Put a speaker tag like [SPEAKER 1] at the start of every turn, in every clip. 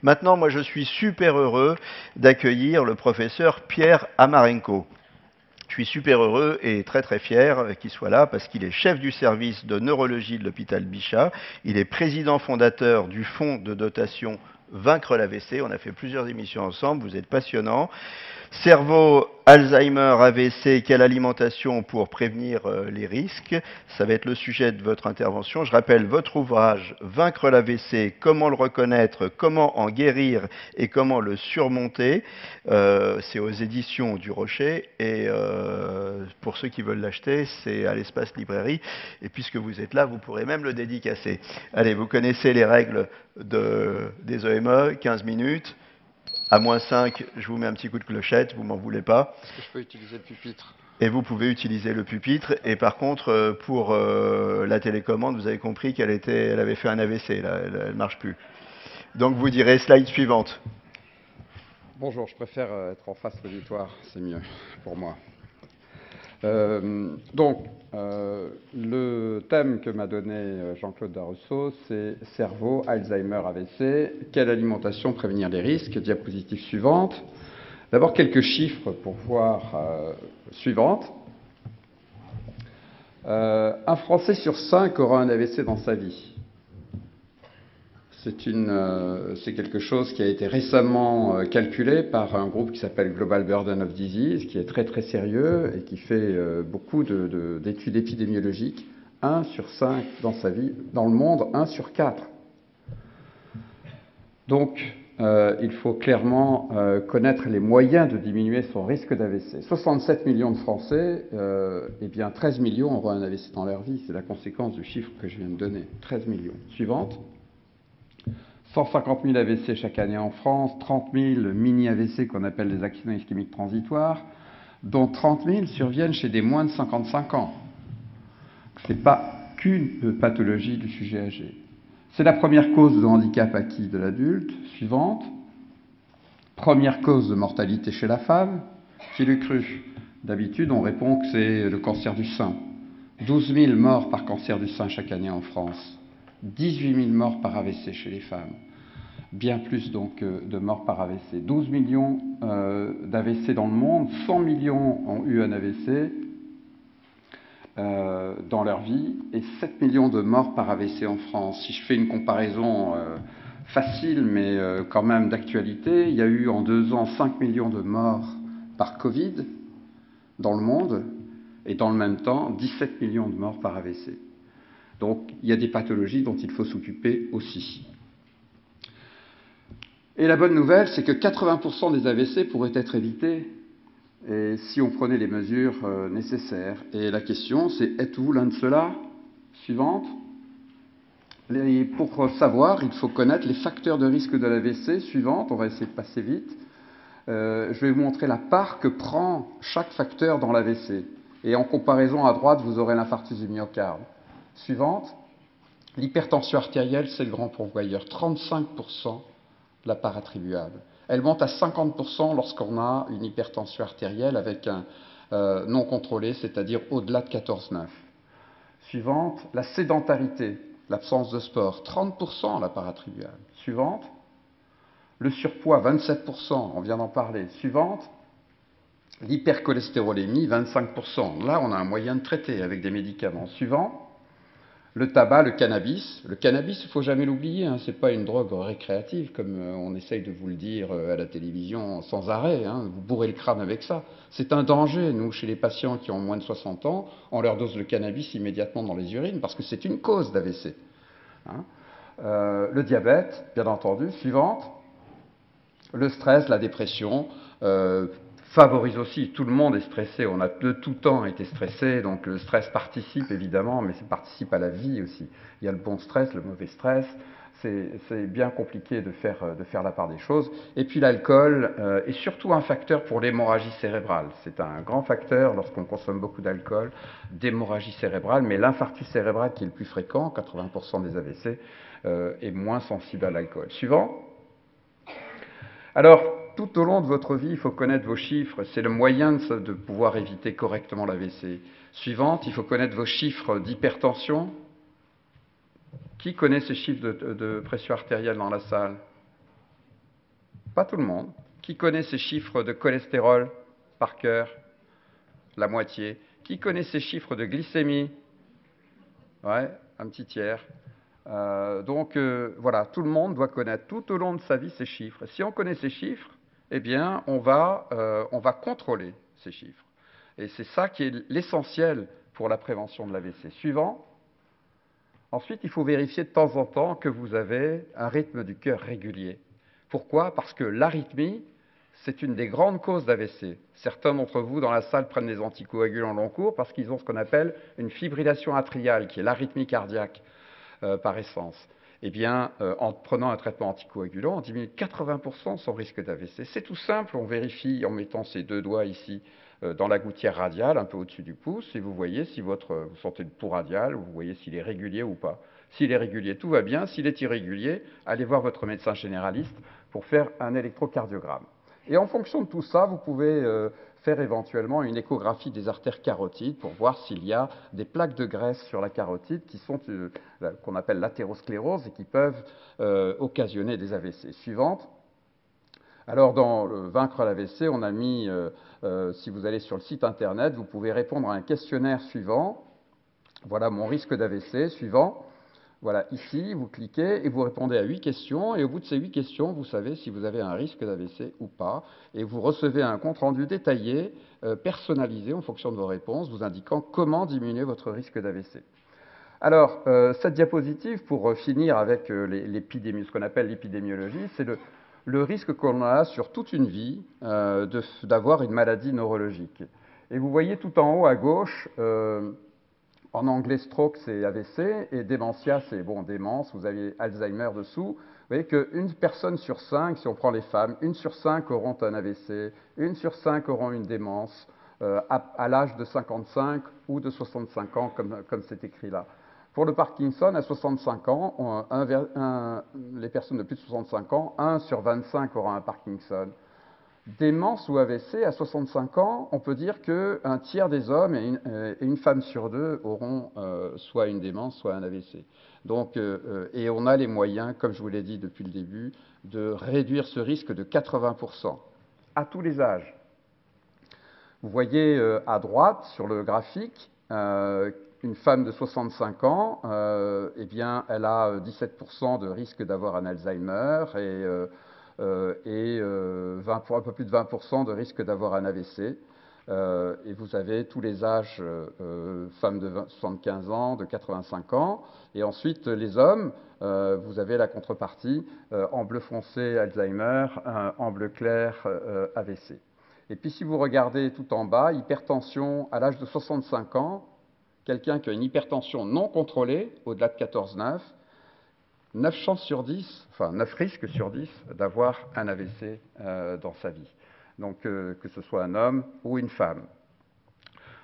[SPEAKER 1] Maintenant, moi, je suis super heureux d'accueillir le professeur Pierre Amarenko. Je suis super heureux et très très fier qu'il soit là parce qu'il est chef du service de neurologie de l'hôpital Bichat. Il est président fondateur du fonds de dotation Vaincre l'AVC. On a fait plusieurs émissions ensemble, vous êtes passionnant. Cerveau, Alzheimer, AVC, quelle alimentation pour prévenir les risques? Ça va être le sujet de votre intervention. Je rappelle votre ouvrage Vaincre l'AVC, comment le reconnaître, comment en guérir et comment le surmonter. C'est aux éditions du Rocher et pour ceux qui veulent l'acheter, c'est à l'espace librairie. Et puisque vous êtes là, vous pourrez même le dédicacer. Allez, vous connaissez les règles des EME, 15 minutes. À -5, je vous mets un petit coup de clochette, vous m'en voulez pas.
[SPEAKER 2] Est-ce que je peux utiliser le pupitre?
[SPEAKER 1] Et vous pouvez utiliser le pupitre. Et par contre, pour la télécommande, vous avez compris qu'elle avait fait un AVC, là, elle ne marche plus. Donc vous direz slide suivante.
[SPEAKER 2] Bonjour, je préfère être en face l'auditoire, c'est mieux pour moi. Le thème que m'a donné Jean-Claude Darousseau, c'est cerveau, Alzheimer, AVC, quelle alimentation prévenir les risques? Diapositive suivante. D'abord quelques chiffres pour voir suivante. Un Français sur 5 aura un AVC dans sa vie. C'est quelque chose qui a été récemment calculé par un groupe qui s'appelle Global Burden of Disease, qui est très très sérieux et qui fait beaucoup d'études épidémiologiques. 1 sur 5 dans sa vie, dans le monde, 1 sur 4. Donc, il faut clairement connaître les moyens de diminuer son risque d'AVC. 67 millions de Français, eh bien 13 millions auront un AVC dans leur vie. C'est la conséquence du chiffre que je viens de donner. 13 millions. Suivante. 150 000 AVC chaque année en France, 30 000 mini-AVC qu'on appelle des accidents ischémiques transitoires, dont 30 000 surviennent chez des moins de 55 ans. Ce n'est pas qu'une pathologie du sujet âgé. C'est la première cause de handicap acquis de l'adulte. Suivante. Première cause de mortalité chez la femme. Qui l'eût cru? D'habitude, on répond que c'est le cancer du sein. 12 000 morts par cancer du sein chaque année en France. 18 000 morts par AVC chez les femmes. Bien plus donc de morts par AVC. 12 millions d'AVC dans le monde. 100 millions ont eu un AVC dans leur vie et 7 millions de morts par AVC en France. Si je fais une comparaison facile mais quand même d'actualité, il y a eu en 2 ans 5 millions de morts par Covid dans le monde et dans le même temps 17 millions de morts par AVC. Donc il y a des pathologies dont il faut s'occuper aussi. Et la bonne nouvelle, c'est que 80% des AVC pourraient être évités et si on prenait les mesures nécessaires. Et la question, c'est êtes-vous l'un de ceux-là? Suivante. Et pour savoir, il faut connaître les facteurs de risque de l'AVC. Suivante, on va essayer de passer vite. Je vais vous montrer la part que prend chaque facteur dans l'AVC. Et en comparaison, à droite, vous aurez l'infarctus du myocarde. Suivante. L'hypertension artérielle, c'est le grand pourvoyeur. 35% de la part attribuable. Elle monte à 50% lorsqu'on a une hypertension artérielle avec un non contrôlé, c'est-à-dire au-delà de 14,9. Suivante, la sédentarité, l'absence de sport, 30% la part attribuable. Suivante, le surpoids, 27%, on vient d'en parler. Suivante, l'hypercholestérolémie, 25%. Là, on a un moyen de traiter avec des médicaments. Suivant, le tabac, le cannabis. Le cannabis, il ne faut jamais l'oublier, hein, ce n'est pas une drogue récréative, comme on essaye de vous le dire à la télévision sans arrêt. Hein, vous bourrez le crâne avec ça. C'est un danger. Nous, chez les patients qui ont moins de 60 ans, on leur dose le cannabis immédiatement dans les urines, parce que c'est une cause d'AVC. Hein. Le diabète, bien entendu. Suivante. Le stress, la dépression. Favorise aussi, tout le monde est stressé, on a de tout temps été stressé, donc le stress participe évidemment, mais ça participe à la vie aussi. Il y a le bon stress, le mauvais stress, c'est bien compliqué de faire la part des choses. Et puis l'alcool est surtout un facteur pour l'hémorragie cérébrale. C'est un grand facteur lorsqu'on consomme beaucoup d'alcool, d'hémorragie cérébrale, mais l'infarctus cérébral qui est le plus fréquent, 80% des AVC, est moins sensible à l'alcool. Suivant. Alors, tout au long de votre vie, il faut connaître vos chiffres. C'est le moyen de pouvoir éviter correctement l'AVC. Suivante, il faut connaître vos chiffres d'hypertension. Qui connaît ces chiffres de pression artérielle dans la salle? Pas tout le monde. Qui connaît ces chiffres de cholestérol par cœur? La moitié. Qui connaît ces chiffres de glycémie? Ouais, un petit tiers. Donc voilà, tout le monde doit connaître tout au long de sa vie ces chiffres. Si on connaît ces chiffres, eh bien, on va contrôler ces chiffres. Et c'est ça qui est l'essentiel pour la prévention de l'AVC. Suivant. Ensuite, il faut vérifier de temps en temps que vous avez un rythme du cœur régulier. Pourquoi? Parce que l'arythmie, c'est une des grandes causes d'AVC. Certains d'entre vous dans la salle prennent des anticoagulants long cours parce qu'ils ont ce qu'on appelle une fibrillation atriale, qui est l'arythmie cardiaque par essence. Eh bien, en prenant un traitement anticoagulant, on diminue de 80% son risque d'AVC. C'est tout simple, on vérifie en mettant ses deux doigts ici dans la gouttière radiale, un peu au-dessus du pouce, et vous voyez si vous sentez le pouls radial, vous voyez s'il est régulier ou pas. S'il est régulier, tout va bien. S'il est irrégulier, allez voir votre médecin généraliste pour faire un électrocardiogramme. Et en fonction de tout ça, vous pouvez faire éventuellement une échographie des artères carotides pour voir s'il y a des plaques de graisse sur la carotide qui sont qu'on appelle l'athérosclérose et qui peuvent occasionner des AVC. Suivante. Alors, dans Vaincre l'AVC, on a mis, si vous allez sur le site internet, vous pouvez répondre à un questionnaire suivant. Voilà mon risque d'AVC. Suivant. Voilà, ici, vous cliquez et vous répondez à 8 questions. Et au bout de ces 8 questions, vous savez si vous avez un risque d'AVC ou pas. Et vous recevez un compte-rendu détaillé, personnalisé en fonction de vos réponses, vous indiquant comment diminuer votre risque d'AVC. Alors, cette diapositive, pour finir avec ce qu'on appelle l'épidémiologie, c'est le risque qu'on a sur toute une vie d'avoir une maladie neurologique. Et vous voyez tout en haut à gauche, en anglais stroke c'est AVC, et démentia c'est démence, vous avez Alzheimer dessous. Vous voyez qu'une personne sur 5, si on prend les femmes, 1 sur 5 auront un AVC, 1 sur 5 auront une démence à l'âge de 55 ou de 65 ans, comme c'est écrit là. Pour le Parkinson, à 65 ans, les personnes de plus de 65 ans, 1 sur 25 aura un Parkinson. Démence ou AVC, à 65 ans, on peut dire qu'un tiers des hommes et une femme sur deux auront soit une démence, soit un AVC. Donc, et on a les moyens, comme je vous l'ai dit depuis le début, de réduire ce risque de 80%, à tous les âges. Vous voyez à droite, sur le graphique, une femme de 65 ans, eh bien, elle a 17% de risque d'avoir un Alzheimer et un peu plus de 20% de risque d'avoir un AVC. Et vous avez tous les âges, femmes de 75 ans, de 85 ans. Et ensuite, les hommes, vous avez la contrepartie, en bleu foncé, Alzheimer, en bleu clair, AVC. Et puis si vous regardez tout en bas, hypertension à l'âge de 65 ans, quelqu'un qui a une hypertension non contrôlée, au-delà de 14,9, 9 chances sur 10, enfin 9 risques sur 10 d'avoir un AVC dans sa vie. Donc que ce soit un homme ou une femme.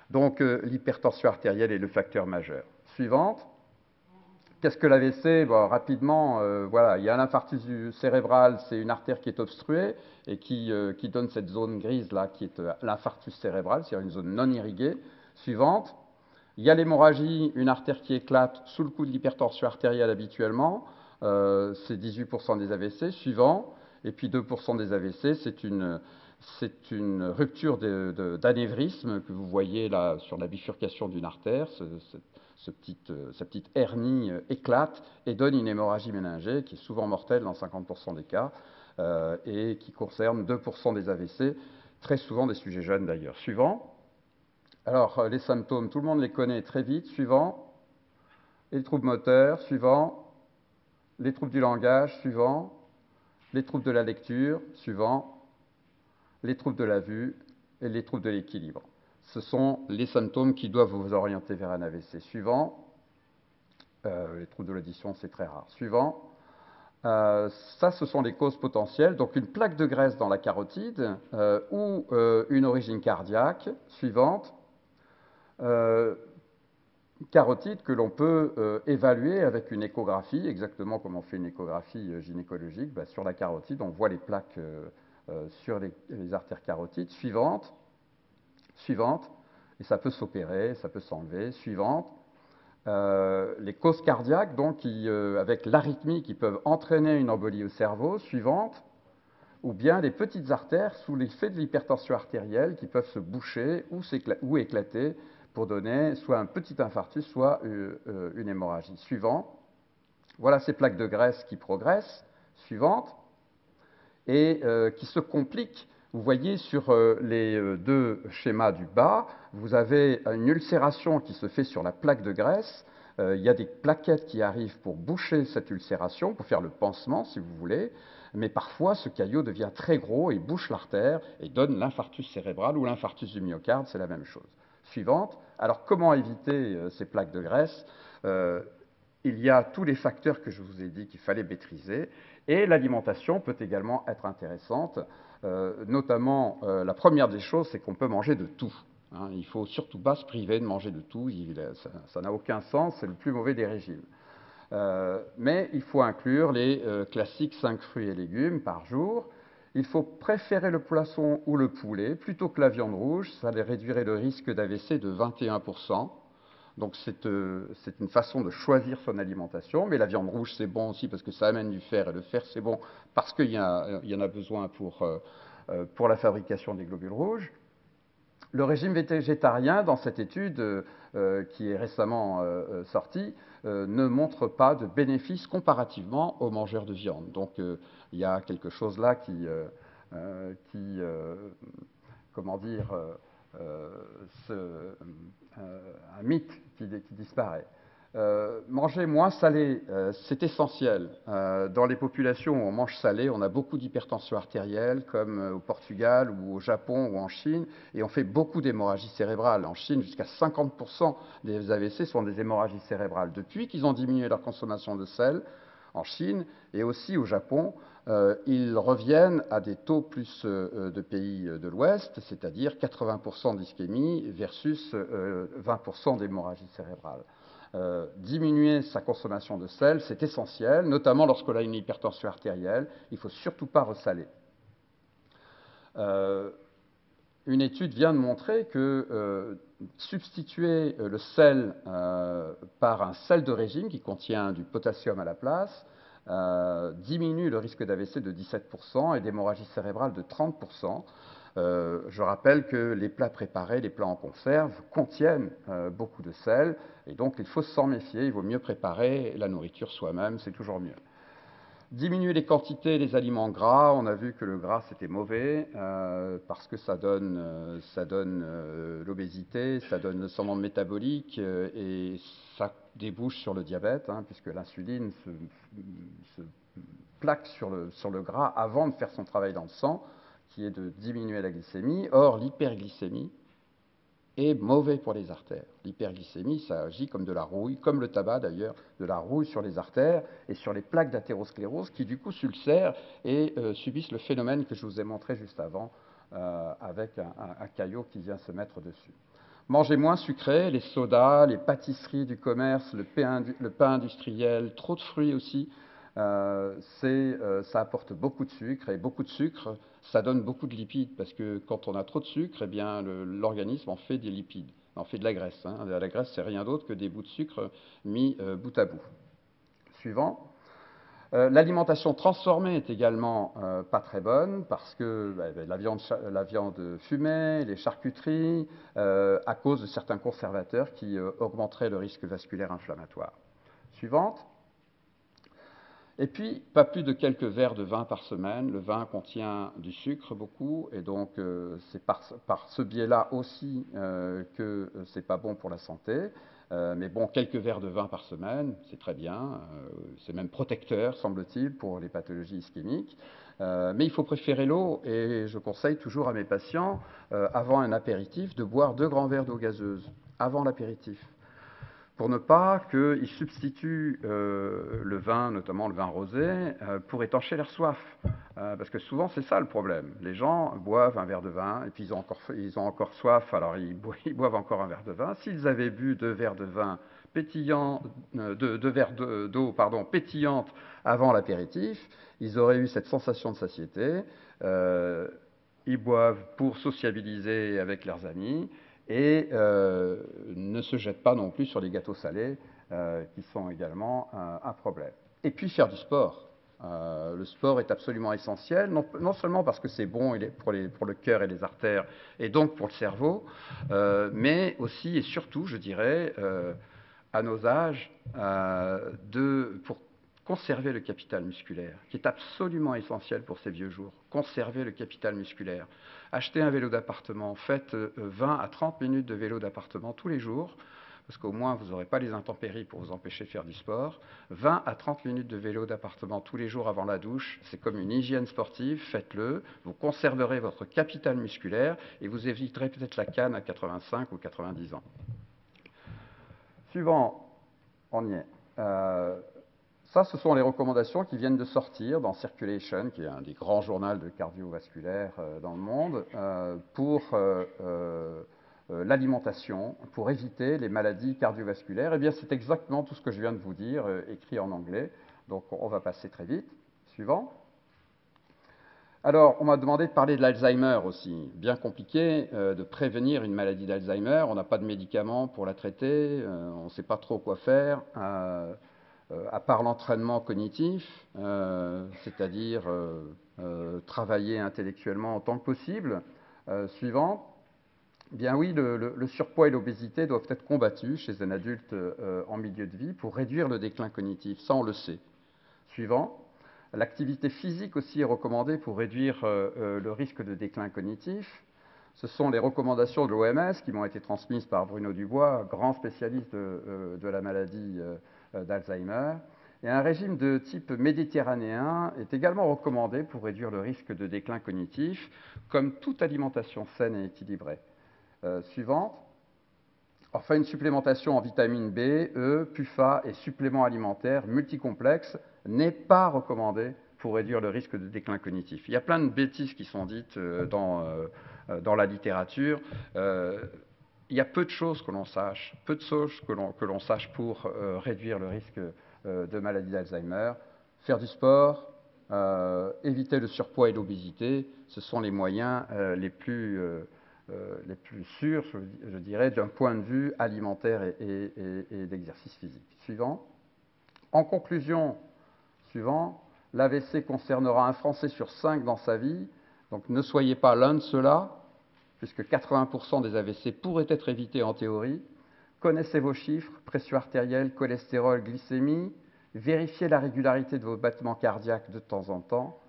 [SPEAKER 2] Donc l'hypertension artérielle est le facteur majeur. Suivante. Qu'est-ce que l'AVC? Rapidement, voilà, il y a l'infarctus cérébral, c'est une artère qui est obstruée et qui donne cette zone grise là, qui est l'infarctus cérébral, c'est-à-dire une zone non irriguée. Suivante. Il y a l'hémorragie, une artère qui éclate sous le coup de l'hypertension artérielle habituellement, c'est 18% des AVC. Suivant. Et puis 2% des AVC, c'est une rupture d'anévrisme que vous voyez là sur la bifurcation d'une artère. Sa petite hernie éclate et donne une hémorragie méningée qui est souvent mortelle dans 50% des cas et qui concerne 2% des AVC, très souvent des sujets jeunes d'ailleurs. Suivant. Alors, les symptômes, tout le monde les connaît très vite. Suivant. Les troubles moteurs. Suivant. Les troubles du langage. Suivant. Les troubles de la lecture. Suivant. Les troubles de la vue et les troubles de l'équilibre. Ce sont les symptômes qui doivent vous orienter vers un AVC. Suivant. Les troubles de l'audition, c'est très rare. Suivant. Ça, ce sont les causes potentielles. Donc, une plaque de graisse dans la carotide ou une origine cardiaque. Suivante. Carotide que l'on peut évaluer avec une échographie, exactement comme on fait une échographie gynécologique. Sur la carotide, on voit les plaques sur les artères carotides. Suivante. Suivante. Et ça peut s'opérer, ça peut s'enlever. Suivante. Les causes cardiaques, donc, avec l'arythmie, qui peuvent entraîner une embolie au cerveau. Suivante. ou bien les petites artères sous l'effet de l'hypertension artérielle qui peuvent se boucher ou éclater pour donner soit un petit infarctus, soit une hémorragie. Suivant, voilà ces plaques de graisse qui progressent, suivante, et qui se compliquent. Vous voyez sur les deux schémas du bas, vous avez une ulcération qui se fait sur la plaque de graisse. Il y a des plaquettes qui arrivent pour boucher cette ulcération, pour faire le pansement si vous voulez, mais parfois ce caillot devient très gros et bouche l'artère et donne l'infarctus cérébral ou l'infarctus du myocarde, c'est la même chose. Suivante, alors comment éviter ces plaques de graisse? Il y a tous les facteurs que je vous ai dit qu'il fallait maîtriser, et l'alimentation peut également être intéressante, notamment la première des choses, c'est qu'on peut manger de tout. Hein, il ne faut surtout pas se priver de manger de tout, ça n'a aucun sens, c'est le plus mauvais des régimes. Mais il faut inclure les classiques 5 fruits et légumes par jour. Il faut préférer le poisson ou le poulet plutôt que la viande rouge, ça réduirait le risque d'AVC de 21%. Donc c'est une façon de choisir son alimentation, mais la viande rouge c'est bon aussi parce que ça amène du fer, et le fer c'est bon parce qu'il y en a besoin pour la fabrication des globules rouges. Le régime végétarien, dans cette étude qui est récemment sortie, ne montre pas de bénéfices comparativement aux mangeurs de viande. Donc il y a quelque chose là comment dire, un mythe qui disparaît. Manger moins salé, c'est essentiel. Dans les populations où on mange salé, on a beaucoup d'hypertension artérielle, comme au Portugal ou au Japon ou en Chine, et on fait beaucoup d'hémorragies cérébrales. En Chine, jusqu'à 50% des AVC sont des hémorragies cérébrales. Depuis qu'ils ont diminué leur consommation de sel, en Chine et aussi au Japon, ils reviennent à des taux plus de pays de l'Ouest, c'est-à-dire 80% d'ischémie versus 20% d'hémorragie cérébrale. Diminuer sa consommation de sel, c'est essentiel, notamment lorsqu'on a une hypertension artérielle. Il ne faut surtout pas ressaler. Une étude vient de montrer que substituer le sel par un sel de régime qui contient du potassium à la place diminue le risque d'AVC de 17% et d'hémorragie cérébrale de 30%. Je rappelle que les plats préparés, les plats en conserve, contiennent beaucoup de sel, et donc il faut s'en méfier, il vaut mieux préparer la nourriture soi-même, c'est toujours mieux. Diminuer les quantités des aliments gras, on a vu que le gras c'était mauvais parce que ça donne l'obésité, ça donne le syndrome métabolique et ça débouche sur le diabète, hein, puisque l'insuline se plaque sur le gras avant de faire son travail dans le sang, qui est de diminuer la glycémie. Or, l'hyperglycémie est mauvais pour les artères. L'hyperglycémie, ça agit comme de la rouille, comme le tabac d'ailleurs, de la rouille sur les artères et sur les plaques d'athérosclérose qui du coup s'ulcèrent et subissent le phénomène que je vous ai montré juste avant avec un caillot qui vient se mettre dessus. Mangez moins sucré, les sodas, les pâtisseries du commerce, le pain industriel, trop de fruits aussi. Ça apporte beaucoup de sucre, et beaucoup de sucre, ça donne beaucoup de lipides, parce que quand on a trop de sucre, eh bien, l'organisme en fait des lipides, en fait de la graisse. Hein. La graisse, c'est rien d'autre que des bouts de sucre mis bout à bout. Suivant. L'alimentation transformée est également pas très bonne parce que la viande fumée, les charcuteries, à cause de certains conservateurs qui augmenteraient le risque vasculaire inflammatoire. Suivante. Et puis, pas plus de quelques verres de vin par semaine. Le vin contient du sucre beaucoup, et donc c'est par ce biais-là aussi que c'est pas bon pour la santé. Mais bon, quelques verres de vin par semaine, c'est très bien. C'est même protecteur, semble-t-il, pour les pathologies ischémiques. Mais il faut préférer l'eau, et je conseille toujours à mes patients, avant un apéritif, de boire 2 grands verres d'eau gazeuse, avant l'apéritif, pour ne pas qu'ils substituent le vin, notamment le vin rosé, pour étancher leur soif. Parce que souvent, c'est ça le problème. Les gens boivent un verre de vin, et puis ils ont encore soif, alors ils boivent encore un verre de vin. S'ils avaient bu 2 verres de vin pétillant, 2 verres d'eau pétillante avant l'apéritif, ils auraient eu cette sensation de satiété. Ils boivent pour sociabiliser avec leurs amis, et ne se jettent pas non plus sur les gâteaux salés qui sont également un problème. Et puis faire du sport. Le sport est absolument essentiel, non seulement parce que c'est bon pour le cœur et les artères, et donc pour le cerveau, mais aussi et surtout, je dirais, à nos âges, pour conserver le capital musculaire, qui est absolument essentiel pour ces vieux jours. Conserver le capital musculaire. Achetez un vélo d'appartement, faites 20 à 30 minutes de vélo d'appartement tous les jours, parce qu'au moins vous n'aurez pas les intempéries pour vous empêcher de faire du sport. 20 à 30 minutes de vélo d'appartement tous les jours avant la douche, c'est comme une hygiène sportive, faites-le, vous conserverez votre capital musculaire et vous éviterez peut-être la canne à 85 ou 90 ans. Suivant, on y est. Ça, ce sont les recommandations qui viennent de sortir dans Circulation, qui est un des grands journaux de cardiovasculaire dans le monde, pour l'alimentation, pour éviter les maladies cardiovasculaires. Eh bien, c'est exactement tout ce que je viens de vous dire, écrit en anglais. Donc, on va passer très vite. Suivant. Alors, on m'a demandé de parler de l'Alzheimer aussi. Bien compliqué de prévenir une maladie d'Alzheimer. On n'a pas de médicaments pour la traiter, on ne sait pas trop quoi faire. À part l'entraînement cognitif, c'est-à-dire travailler intellectuellement autant que possible. Suivant, bien oui, le surpoids et l'obésité doivent être combattus chez un adulte en milieu de vie pour réduire le déclin cognitif, ça on le sait. Suivant, l'activité physique aussi est recommandée pour réduire le risque de déclin cognitif. Ce sont les recommandations de l'OMS qui m'ont été transmises par Bruno Dubois, grand spécialiste de la maladie d'Alzheimer. Et un régime de type méditerranéen est également recommandé pour réduire le risque de déclin cognitif, comme toute alimentation saine et équilibrée. Suivante. Enfin, une supplémentation en vitamine B, E, PUFA et suppléments alimentaires multicomplexes n'est pas recommandée pour réduire le risque de déclin cognitif. Il y a plein de bêtises qui sont dites dans la littérature. Il y a peu de choses que l'on sache, que l'on sache pour réduire le risque de maladie d'Alzheimer. Faire du sport, éviter le surpoids et l'obésité, ce sont les moyens les plus sûrs, je dirais, d'un point de vue alimentaire et d'exercice physique. Suivant. En conclusion, l'AVC concernera un Français sur 5 dans sa vie, donc ne soyez pas l'un de ceux-là, puisque 80% des AVC pourraient être évités en théorie. Connaissez vos chiffres, pression artérielle, cholestérol, glycémie, vérifiez la régularité de vos battements cardiaques de temps en temps,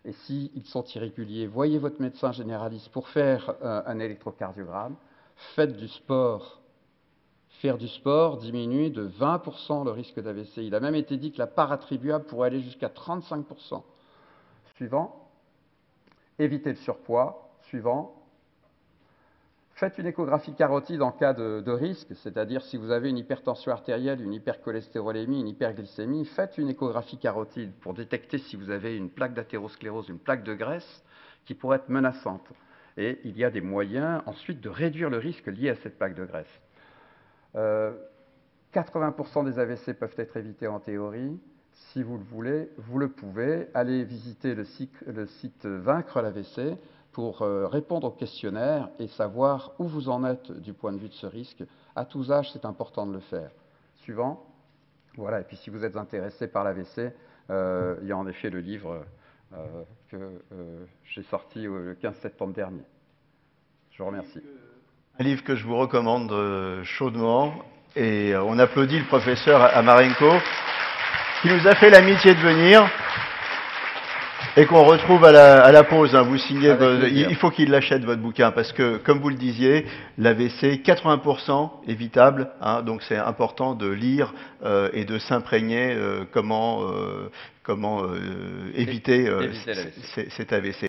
[SPEAKER 2] et s'ils sont irréguliers, voyez votre médecin généraliste pour faire un électrocardiogramme, faites du sport. Faire du sport diminue de 20% le risque d'AVC. Il a même été dit que la part attribuable pourrait aller jusqu'à 35%. Suivant. Évitez le surpoids. Suivant. Faites une échographie carotide en cas de risque, c'est-à-dire si vous avez une hypertension artérielle, une hypercholestérolémie, une hyperglycémie, faites une échographie carotide pour détecter si vous avez une plaque d'athérosclérose, une plaque de graisse qui pourrait être menaçante. Et il y a des moyens ensuite de réduire le risque lié à cette plaque de graisse. 80% des AVC peuvent être évités en théorie. Si vous le voulez, vous le pouvez. Allez visiter le site Vaincre l'AVC pour répondre au questionnaire et savoir où vous en êtes du point de vue de ce risque. À tous âges, c'est important de le faire. Suivant. Voilà, et puis si vous êtes intéressé par l'AVC, il y a en effet le livre que j'ai sorti le 15 septembre dernier. Je vous remercie.
[SPEAKER 1] Un livre que je vous recommande chaudement, et on applaudit le professeur Amarenko, qui nous a fait l'amitié de venir, et qu'on retrouve à la pause. Hein. Vous signez, il faut qu'il l'achète votre bouquin, parce que, comme vous le disiez, l'AVC, 80% évitable, hein, donc c'est important de lire et de s'imprégner comment éviter cet AVC.